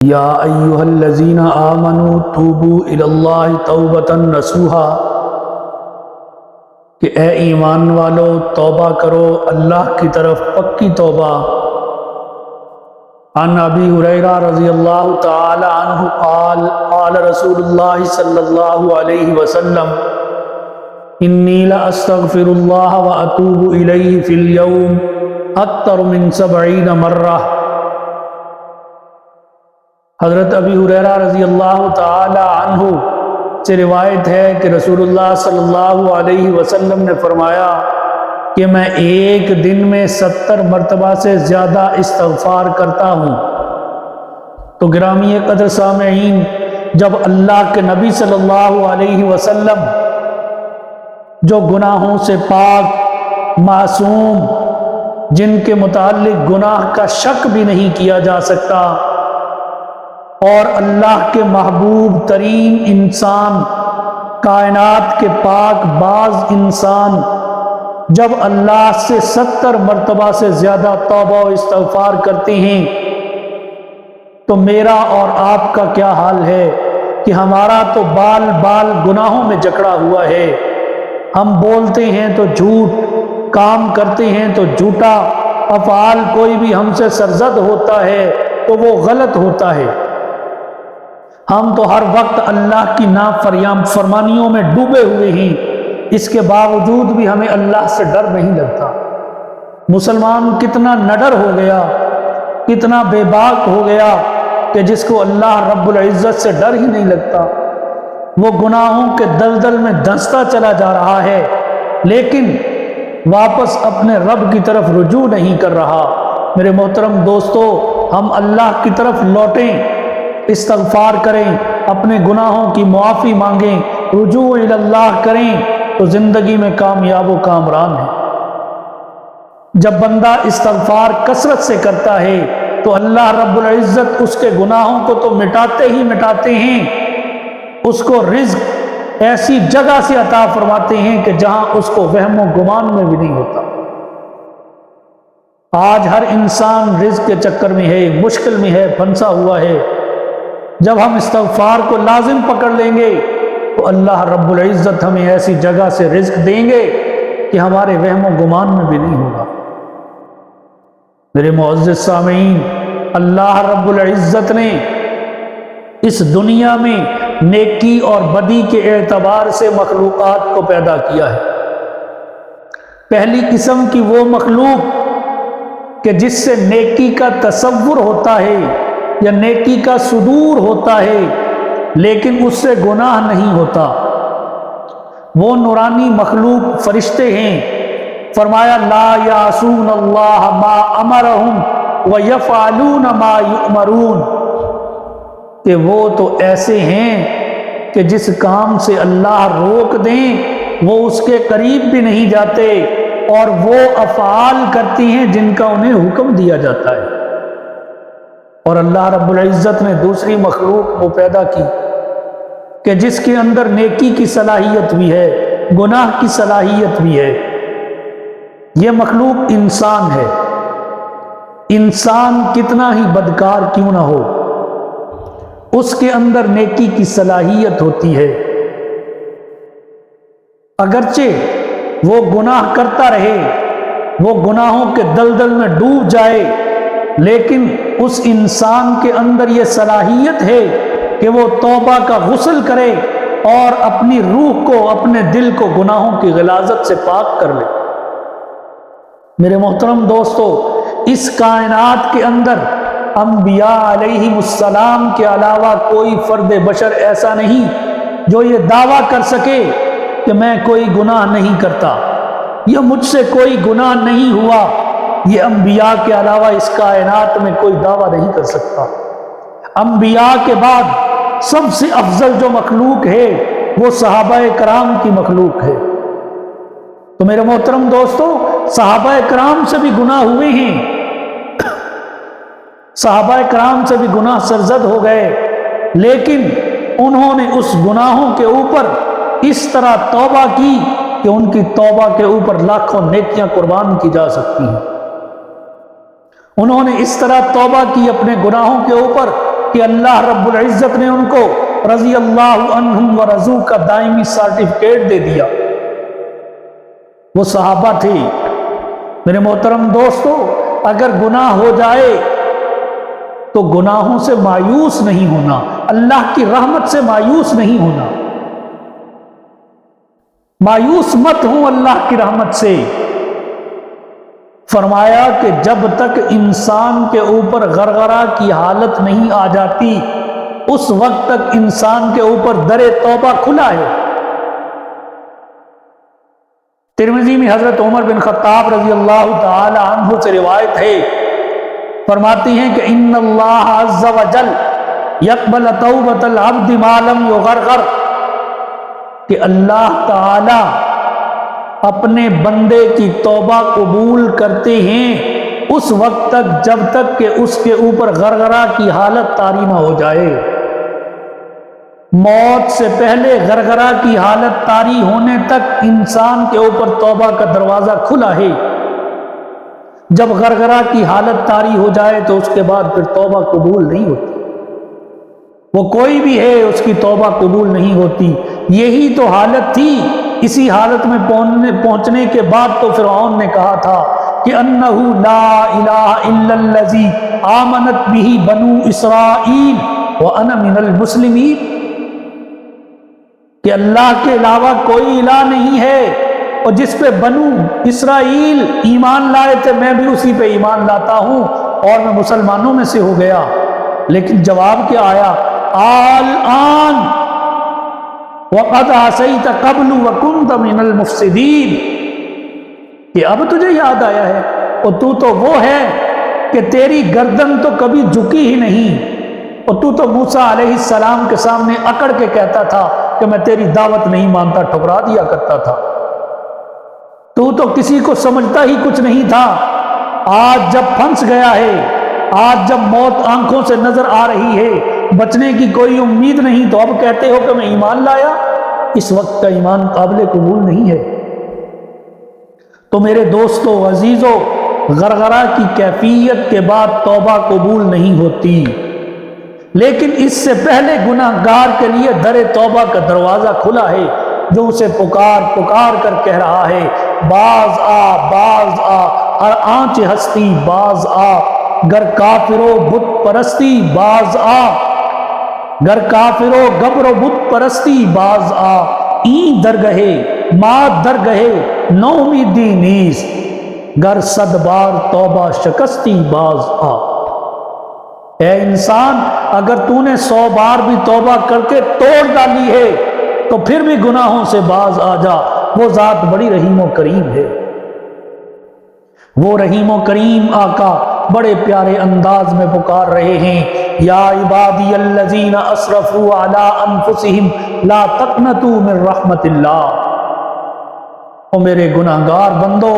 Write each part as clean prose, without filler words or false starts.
یا ایہا الذین آمنوا توبوا الی اللہ توبۃ نصوحا، کہ اے ایمان والو توبہ کرو اللہ کی طرف پکی توبہ۔ عن ابی ہریرہ رضی اللہ تعالی عنہ قال قال رسول اللہ صلی اللہ علیہ وسلم انی لاستغفر اللہ واتوب الیہ فی اليوم اکثر من 70 مرہ۔ حضرت ابی ہریرہ رضی اللہ تعالی عنہ سے روایت ہے کہ رسول اللہ صلی اللہ علیہ وسلم نے فرمایا کہ میں ایک دن میں 70 مرتبہ سے زیادہ استغفار کرتا ہوں۔ تو گرامی قدر سامعین، جب اللہ کے نبی صلی اللہ علیہ وسلم جو گناہوں سے پاک معصوم، جن کے متعلق گناہ کا شک بھی نہیں کیا جا سکتا، اور اللہ کے محبوب ترین انسان، کائنات کے پاک باز انسان، جب اللہ سے 70 مرتبہ سے زیادہ توبہ و استغفار کرتے ہیں، تو میرا اور آپ کا کیا حال ہے کہ ہمارا تو بال بال گناہوں میں جکڑا ہوا ہے۔ ہم بولتے ہیں تو جھوٹ، کام کرتے ہیں تو جھوٹا، افعال کوئی بھی ہم سے سرزد ہوتا ہے تو وہ غلط ہوتا ہے۔ ہم تو ہر وقت اللہ کی نافرمانیوں میں ڈوبے ہوئے ہیں، اس کے باوجود بھی ہمیں اللہ سے ڈر نہیں لگتا۔ مسلمان کتنا نڈر ہو گیا، کتنا بے باک ہو گیا کہ جس کو اللہ رب العزت سے ڈر ہی نہیں لگتا۔ وہ گناہوں کے دلدل میں دھنستا چلا جا رہا ہے، لیکن واپس اپنے رب کی طرف رجوع نہیں کر رہا۔ میرے محترم دوستو، ہم اللہ کی طرف لوٹیں، استغفار کریں، اپنے گناہوں کی معافی مانگیں، رجوع الی اللہ کریں، تو زندگی میں کامیاب و کامران ہے۔ جب بندہ استغفار کثرت سے کرتا ہے تو اللہ رب العزت اس کے گناہوں کو تو مٹاتے ہی مٹاتے ہیں، اس کو رزق ایسی جگہ سے عطا فرماتے ہیں کہ جہاں اس کو وہم و گمان میں بھی نہیں ہوتا۔ آج ہر انسان رزق کے چکر میں ہے، مشکل میں ہے، پھنسا ہوا ہے۔ جب ہم استغفار کو لازم پکڑ لیں گے تو اللہ رب العزت ہمیں ایسی جگہ سے رزق دیں گے کہ ہمارے وہم و گمان میں بھی نہیں ہوگا۔ میرے معزز سامعین، اللہ رب العزت نے اس دنیا میں نیکی اور بدی کے اعتبار سے مخلوقات کو پیدا کیا ہے۔ پہلی قسم کی وہ مخلوق کہ جس سے نیکی کا تصور ہوتا ہے یا نیکی کا صدور ہوتا ہے، لیکن اس سے گناہ نہیں ہوتا، وہ نورانی مخلوق فرشتے ہیں۔ فرمایا لا یعصون اللہ ما امرہم ویفعلون ما یؤمرون، کہ وہ تو ایسے ہیں کہ جس کام سے اللہ روک دیں وہ اس کے قریب بھی نہیں جاتے، اور وہ افعال کرتی ہیں جن کا انہیں حکم دیا جاتا ہے۔ اور اللہ رب العزت نے دوسری مخلوق وہ پیدا کی کہ جس کے اندر نیکی کی صلاحیت بھی ہے، گناہ کی صلاحیت بھی ہے۔ یہ مخلوق انسان ہے۔ انسان کتنا ہی بدکار کیوں نہ ہو، اس کے اندر نیکی کی صلاحیت ہوتی ہے۔ اگرچہ وہ گناہ کرتا رہے، وہ گناہوں کے دلدل میں ڈوب جائے، لیکن اس انسان کے اندر یہ صلاحیت ہے کہ وہ توبہ کا غسل کرے اور اپنی روح کو، اپنے دل کو گناہوں کی غلاظت سے پاک کر لے۔ میرے محترم دوستو، اس کائنات کے اندر انبیاء علیہم السلام کے علاوہ کوئی فرد بشر ایسا نہیں جو یہ دعویٰ کر سکے کہ میں کوئی گناہ نہیں کرتا، یا مجھ سے کوئی گناہ نہیں ہوا۔ یہ انبیاء کے علاوہ اس کائنات میں کوئی دعویٰ نہیں کر سکتا۔ انبیاء کے بعد سب سے افضل جو مخلوق ہے وہ صحابہ کرام کی مخلوق ہے۔ تو میرے محترم دوستو، صحابہ کرام سے بھی گناہ ہوئے ہیں، صحابہ کرام سے بھی گناہ سرزد ہو گئے، لیکن انہوں نے اس گناہوں کے اوپر اس طرح توبہ کی کہ ان کی توبہ کے اوپر لاکھوں نیکیاں قربان کی جا سکتی ہیں۔ انہوں نے اس طرح توبہ کی اپنے گناہوں کے اوپر کہ اللہ رب العزت نے ان کو رضی اللہ عنہم و رضو کا دائمی سرٹیفکیٹ دے دیا۔ وہ صحابہ تھے۔ میرے محترم دوستو، اگر گناہ ہو جائے تو گناہوں سے مایوس نہیں ہونا، اللہ کی رحمت سے مایوس نہیں ہونا۔ مایوس مت ہوں اللہ کی رحمت سے۔ فرمایا کہ جب تک انسان کے اوپر غرغرہ کی حالت نہیں آ جاتی اس وقت تک انسان کے اوپر در توبہ کھلا ہے۔ ترمذی میں حضرت عمر بن خطاب رضی اللہ تعالی عنہ سے روایت ہے، فرماتی ہیں کہ ان اللہ عز وجل یقبل توبۃ العبد ما لم یغرغر، کہ اللہ تعالی اپنے بندے کی توبہ قبول کرتے ہیں اس وقت تک جب تک کہ اس کے اوپر غرغرہ کی حالت طاری نہ ہو جائے۔ موت سے پہلے غرغرہ کی حالت طاری ہونے تک انسان کے اوپر توبہ کا دروازہ کھلا ہے۔ جب غرغرہ کی حالت طاری ہو جائے تو اس کے بعد پھر توبہ قبول نہیں ہوتی۔ وہ کوئی بھی ہے اس کی توبہ قبول نہیں ہوتی۔ یہی تو حالت تھی۔ اسی حالت میں پہنچنے کے بعد تو فرعون نے کہا تھا کہ انہ لا الہ الا الذی آمنت بہ بنو اسرائیل وانا من المسلمین، کہ اللہ کے علاوہ کوئی الہ نہیں ہے اور جس پہ بنو اسرائیل ایمان لائے تھے میں بھی اسی پہ ایمان لاتا ہوں اور میں مسلمانوں میں سے ہو گیا۔ لیکن جواب کیا آیا؟ الآن وقد عصیت قبل وکنت من المفسدین، کہ اب تجھے یاد آیا ہے اور تو وہ ہے کہ تیری گردن تو کبھی جھکی ہی نہیں، اور تو موسیٰ علیہ السلام کے سامنے اکڑ کے کہتا تھا کہ میں تیری دعوت نہیں مانتا، ٹھکرا دیا کرتا تھا۔ تو کسی کو سمجھتا ہی کچھ نہیں تھا۔ آج جب پھنس گیا ہے، آج جب موت آنکھوں سے نظر آ رہی ہے، بچنے کی کوئی امید نہیں، تو اب کہتے ہو کہ میں ایمان لایا؟ اس وقت کا ایمان قابل قبول نہیں ہے۔ تو میرے دوستو عزیزو، غرغرہ کی کیفیت کے بعد توبہ قبول نہیں ہوتی، لیکن اس سے پہلے گناہ گار کے لیے در توبہ کا دروازہ کھلا ہے، جو اسے پکار کر کہہ رہا ہے باز آ ہر آنچ ہستی باز آ، گر کافرو بت پرستی باز آ، گر کافرو گبر و بت پرستی باز آ، این درگہے مات درگہے نو امیدی نیز، گر صد بار توبہ شکستی باز آ۔ اے انسان، اگر تو نے 100 بار بھی توبہ کر کے توڑ ڈالی ہے تو پھر بھی گناہوں سے باز آ جا، وہ ذات بڑی رحیم و کریم ہے۔ وہ رحیم و کریم آقا بڑے پیارے انداز میں پکار رہے ہیں، یا عبادی الذین اسرفوا علی انفسہم لا تقنطوا من رحمت اللہ، او میرے گناہگار بندو،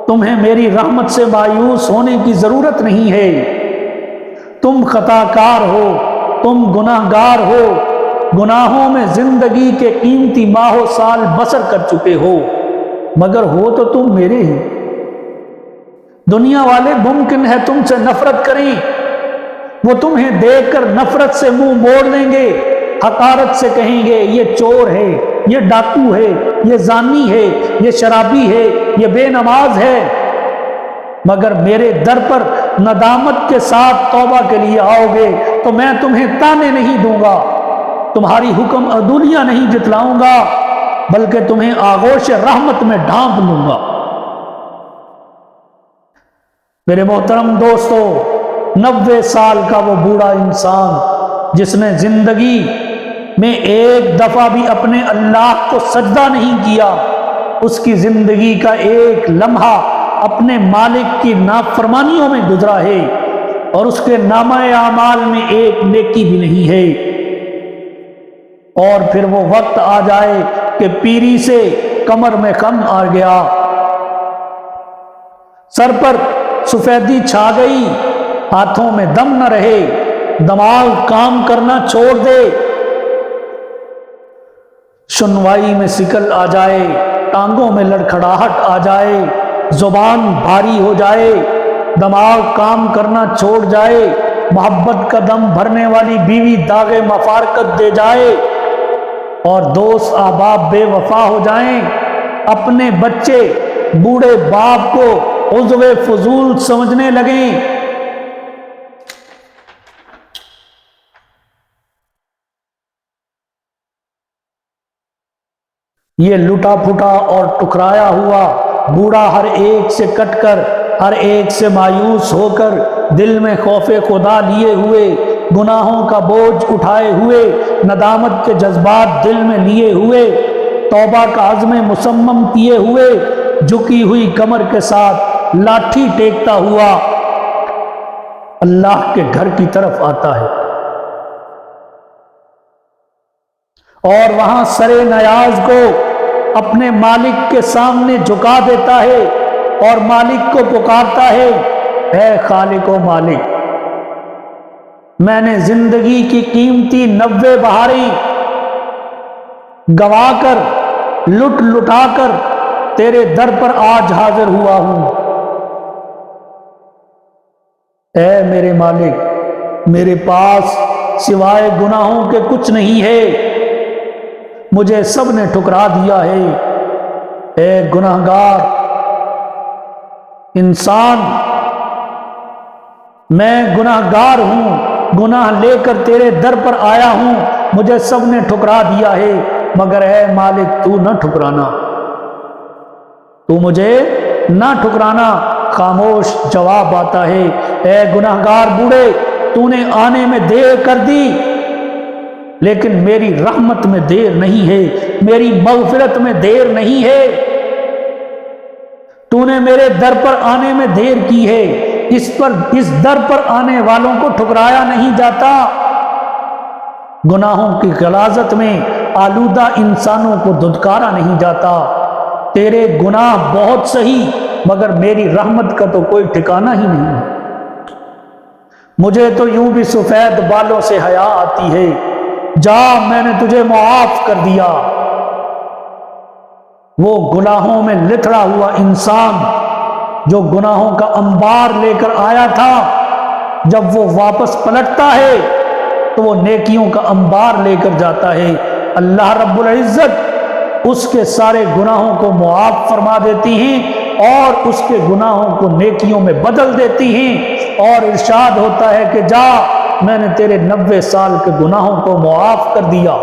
تمہیں میری رحمت سے مایوس ہونے کی ضرورت نہیں ہے۔ تم خطا کار ہو، تم گناہگار ہو، گناہوں میں زندگی کے قیمتی ماہ و سال بسر کر چکے ہو، مگر ہو تو تم میرے ہی۔ دنیا والے ممکن ہے تم سے نفرت کریں، وہ تمہیں دیکھ کر نفرت سے منہ موڑ لیں گے، حقارت سے کہیں گے یہ چور ہے، یہ ڈاکو ہے، یہ زانی ہے، یہ شرابی ہے، یہ بے نماز ہے، مگر میرے در پر ندامت کے ساتھ توبہ کے لیے آؤ گے تو میں تمہیں تانے نہیں دوں گا، تمہاری حکم عدولیاں نہیں جتلاؤں گا، بلکہ تمہیں آغوش رحمت میں ڈھانپ لوں گا۔ میرے محترم دوستو، 90 سال کا وہ بوڑھا انسان جس نے زندگی میں ایک دفعہ بھی اپنے اللہ کو سجدہ نہیں کیا، اس کی زندگی کا ایک لمحہ اپنے مالک کی نافرمانیوں میں گزرا ہے، اور اس کے نامہ اعمال میں ایک نیکی بھی نہیں ہے، اور پھر وہ وقت آ جائے کہ پیری سے کمر میں خم آ گیا، سر پر سفیدی چھا گئی، ہاتھوں میں دم نہ رہے، دماغ کام کرنا چھوڑ دے، سنوائی میں سکل آ جائے، ٹانگوں میں لڑکھڑاہٹ آ جائے، زبان بھاری ہو جائے، دماغ کام کرنا چھوڑ جائے، محبت کا دم بھرنے والی بیوی داغ مفارقت دے جائے اور دوست احباب بے وفا ہو جائیں، اپنے بچے بوڑھے باپ کو عضو فضول سمجھنے لگیں، یہ لٹا پھٹا اور ٹکرایا ہوا بوڑھا ہر ایک سے کٹ کر، ہر ایک سے مایوس ہو کر، دل میں خوف خدا لیے ہوئے، گناہوں کا بوجھ اٹھائے ہوئے، ندامت کے جذبات دل میں لیے ہوئے، توبہ کا عزم مصمم کیے ہوئے، جھکی ہوئی کمر کے ساتھ لاٹھی ٹیکتا ہوا اللہ کے گھر کی طرف آتا ہے، اور وہاں سرے نیاز کو اپنے مالک کے سامنے جھکا دیتا ہے اور مالک کو پکارتا ہے، اے خالق و مالک، میں نے زندگی کی قیمتی 90 بہاریں گوا کر، لٹ لٹا کر تیرے در پر آج حاضر ہوا ہوں، اے میرے مالک، میرے پاس سوائے گناہوں کے کچھ نہیں ہے، مجھے سب نے ٹھکرا دیا ہے، اے گناہگار انسان، میں گناہگار ہوں، گناہ لے کر تیرے در پر آیا ہوں، مجھے سب نے ٹھکرا دیا ہے، مگر اے مالک تو نہ ٹھکرانا، تو مجھے نہ ٹھکرانا۔ خاموش جواب آتا ہے، اے گناہگار بوڑھے، تو نے آنے میں دیر کر دی، لیکن میری رحمت میں دیر نہیں ہے، میری مغفرت میں دیر نہیں ہے، تو نے میرے در پر آنے میں دیر کی ہے، اس در پر آنے والوں کو ٹھکرایا نہیں جاتا، گناہوں کی غلاظت میں آلودہ انسانوں کو دھتکارا نہیں جاتا، تیرے گناہ بہت سہی مگر میری رحمت کا تو کوئی ٹھکانہ ہی نہیں، مجھے تو یوں بھی سفید بالوں سے حیا آتی ہے، جا میں نے تجھے معاف کر دیا۔ وہ گناہوں میں لتڑا ہوا انسان جو گناہوں کا انبار لے کر آیا تھا، جب وہ واپس پلٹتا ہے تو وہ نیکیوں کا انبار لے کر جاتا ہے، اللہ رب العزت اس کے سارے گناہوں کو معاف فرما دیتی ہیں اور اس کے گناہوں کو نیکیوں میں بدل دیتی ہیں، اور ارشاد ہوتا ہے کہ جا میں نے تیرے 90 سال کے گناہوں کو معاف کر دیا۔